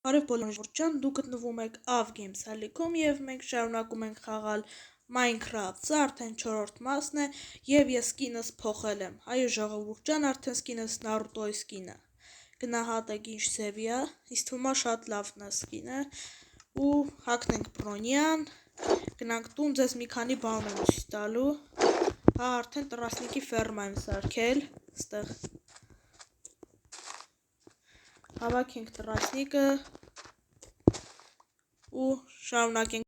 Բարև բոլորին ջան, դուք գտնվում եք Av Games ալիքում եւ մենք շարունակում ենք խաղալ Minecraft, սա արդեն 4-րդ մասն է եւ ես սկինս փոխել եմ։ Այո ժողովուրդ ջան, արդեն սկինս Naruto-ի սկինը։ Գնահատեք ինչ ձևի է, ինձ թվում է շատ լավն է սկինը ու հակնենք Բրոնյան, գնանք տուն, ձեզ մի քանի բան եմ ցույց տալու։ Հա արդեն տրասնիկի ֆերմա եմ սարքել, այստեղ հավաքենք տրասնիկը ու շարունակենք։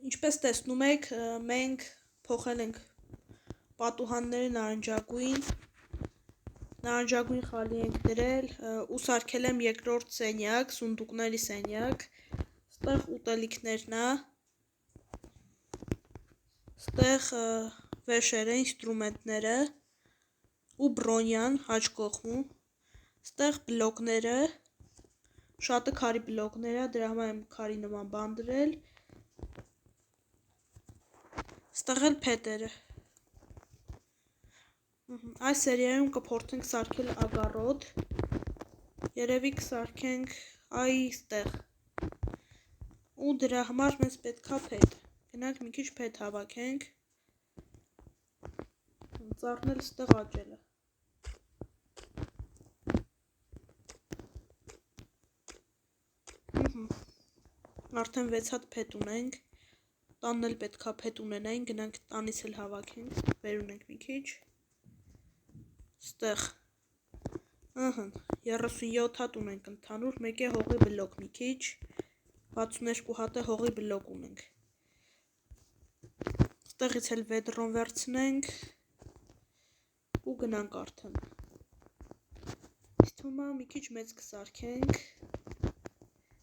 Ինչպես տեսնում եք, մենք փոխել ենք պատուհանները նարնջագույն խալի ենք դրել ու սարքել եմ երկրորդ սենյակ, սունդուկների սենյակ, ստեղ ուտելիքներն է, ստեղ վեշերը, ինստրումենտները ու Բրոնյան աջ կողմում, ստեղ բլոկները, շատը քարի բլոկներ է, դրա համար եմ քարի նման բան դրել, ստեղ էլ փետերը։ Այս սերիայում կփորձենք սարքել ագառոտ, երևի կսարքենք այստեղ ու դրա համար մեզ պետքա փետ, գնանք մի քիչ փետ հավաքենք, ծառն էլ ստեղ աճել է։ Արդեն 6 հատ փետ ունենք, տանն էլ պետքա փետ ունենային, գնանք տանից էլ հավաքենք, վեր ունենք մի քիչ, ստեղ 37 հատ ունենք ընդհանուր, մեկ է հողի բլոկ մի քիչ, 62 հատ է հողի բլոկ ունենք, ստեղից էլ վեդրոն վերցնենք ու գնանք արդեն, ինձ թվում է մի քիչ մեծ կսարքենք,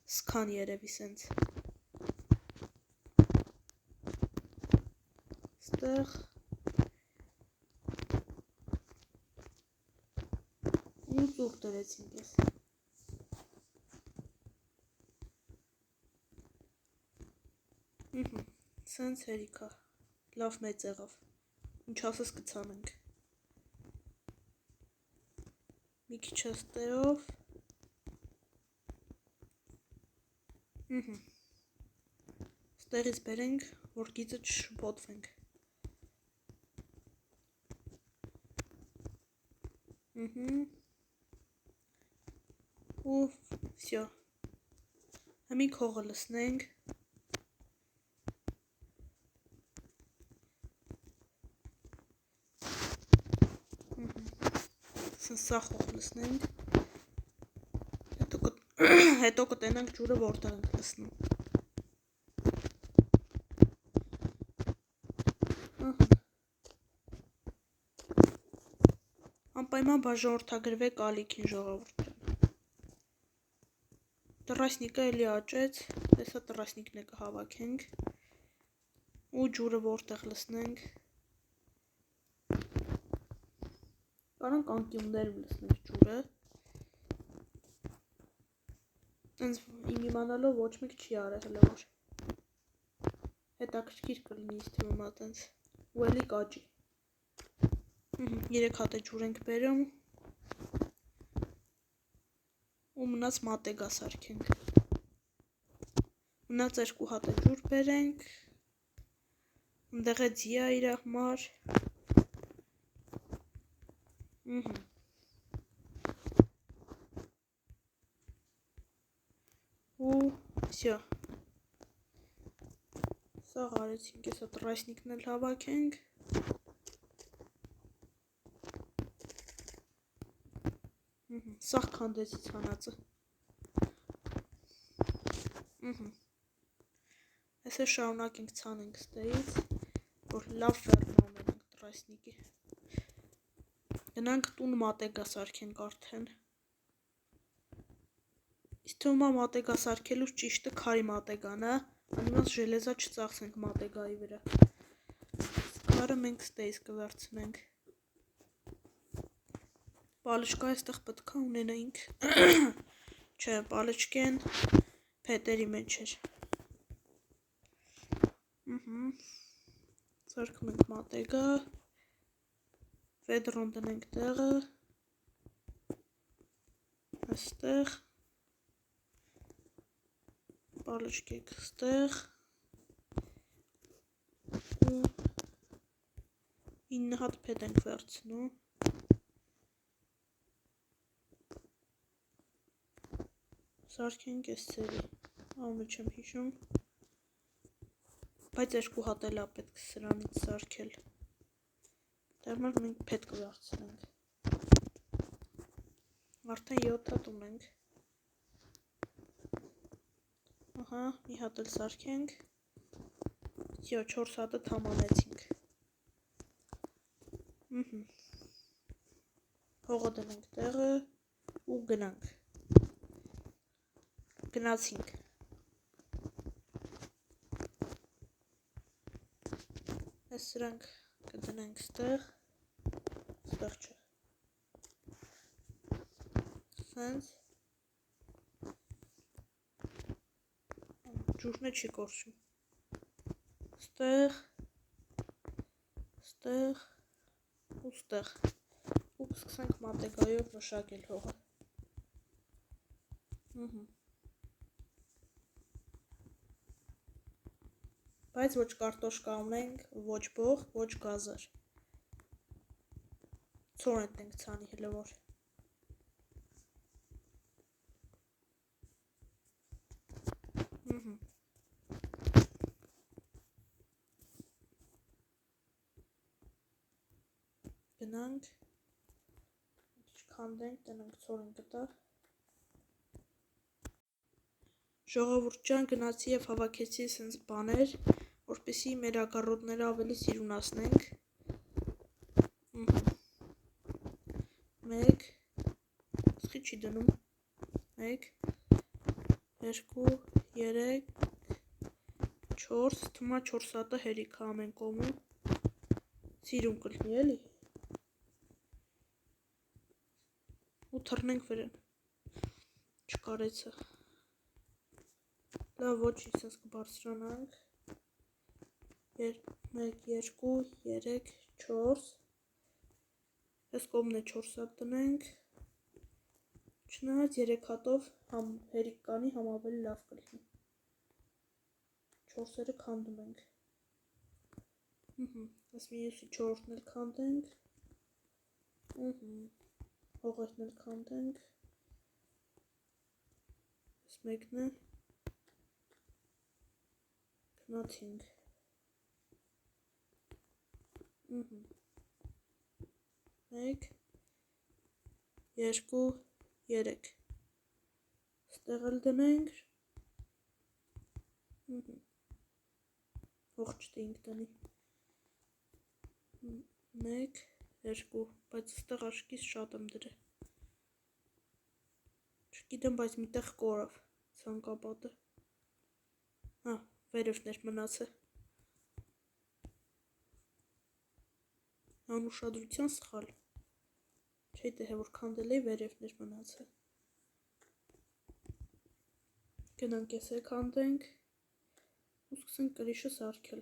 սկան երևի սենց, ստեղ ու ծուղ դրեցինք ես, սենց հերիքա, լավ մեծ եղավ, ինչ ասես կցանենք, մի քիչ աստերով, ստեղից բերենք, որ գիծը չշփոթվենք, ու վсё, հիմիկ հողը լցնենք, սա հող լցնենք, հետո կտենանք ջուրը որտեղ ենք լցնում, անպայման բաժանորդագրվեք ալիքին ժողովուրդ ջան, տրասնիկը էլի աճեց, տեսա տրասնիկն է կհավաքենք ու ջուրը որտեղ լցնենք, կարանք անկյուններում լցնենք ջուրը, տենց իմ իմանալով ոչ մեկ չի արել հլը որ, հետաքրքիր կլինի ինձ թվում է տենց, ու էլի կաճի, 3 հատ է ջուր ենք բերում, ու մնաց մատեգա սարքենք, մնաց 2 հատ է ջուր բերենք, ընդեղ է ձիա իր համար, ու վсё, սաղ արեցինք, եսա տրասնիկն էլ հավաքենք, սաղ քանդեցի ցանածը, այսը շարունակենք ցանենք ստերից, որ լավ ֆերմա ունենանք տրասնիկի, գնանք տուն մատեգա սարքենք արդեն, ինձ թվում է մատեգա սարքելուց ճիշտը քարի մատեգան է, անիմաց ժելեզա չծախսենք մատեգայի վրա, քարը մենք ստերից կվերցնենք, պալչկա այստեղ պետքա ունենայինք, չէ, պալչկեն փետերի մեջ էր, սարքում ենք մատեգա, վեդրոն տնենք տեղը, այստեղ, պալեչկեք ստեղ ու 9 հատ փետ ենք վերցնում, սարքենք այս ծերի, անունը չեմ հիշում, բայց 2 հատ էլ է պետք սրանից սարքել, դեռ մենք փետ կվերցնենք, արդեն 7 հատ ունենք, ահա, մի հատ էլ սարքենք, 4 հատը թամանեցինք, հողը դնենք տեղը ու գնանք, գնացինք, այս սրանք կդնենք ստեղ չէ, սենց, ջուրն է չի կորչում, ստեղ, ու ստեղ, ու սկսենք մատեգայով մշակել հողը, բայց ոչ կարտոշկա ունենք, ոչ բող, ոչ գազար, ցոր ենք ցանի հլվոր, գնանք, քանդենք, տնենք ցորեն կտա, ժողովուրդ ջան գնացի և հավաքեցի սենց բաներ, որպեսզի մեր ագառոտները ավելի սիրունացնենք, 1, սխի չի դնում, 1, 2, 3, 4, թմա 4 հատը հերիք ամեն կողմում, սիրուն կլինի էլի, ու թռնենք վրան, չկարեցը, լավ ոչ իսենց կբարձրանանք, 1, 2, 3, 4, ես կողմն է 4 հատ տնենք, չնայած 3 հատով հերիք կանի համ ավելի լավ կլինի, 4-երը քանդում ենք, ես մյուսի 4-ն էլ քանդենք, հողերն էլ քանդենք, ես մեկն է, գնացինք, 1, 2, 3, ստեղ էլ դնենք, հող չտեինք տնի, 1, 2, բայց ստեղ աշկիս շատ եմ դրել, չգիտեմ, բայց միտեղ կորավ ցանկապատը, վերևներ մնացը, անուշադրության սխալ, չէի դե որ քանդել էի վերևներ մնացը, գնանք ես է քանդենք, ու սկսենք կրիշը սարքել,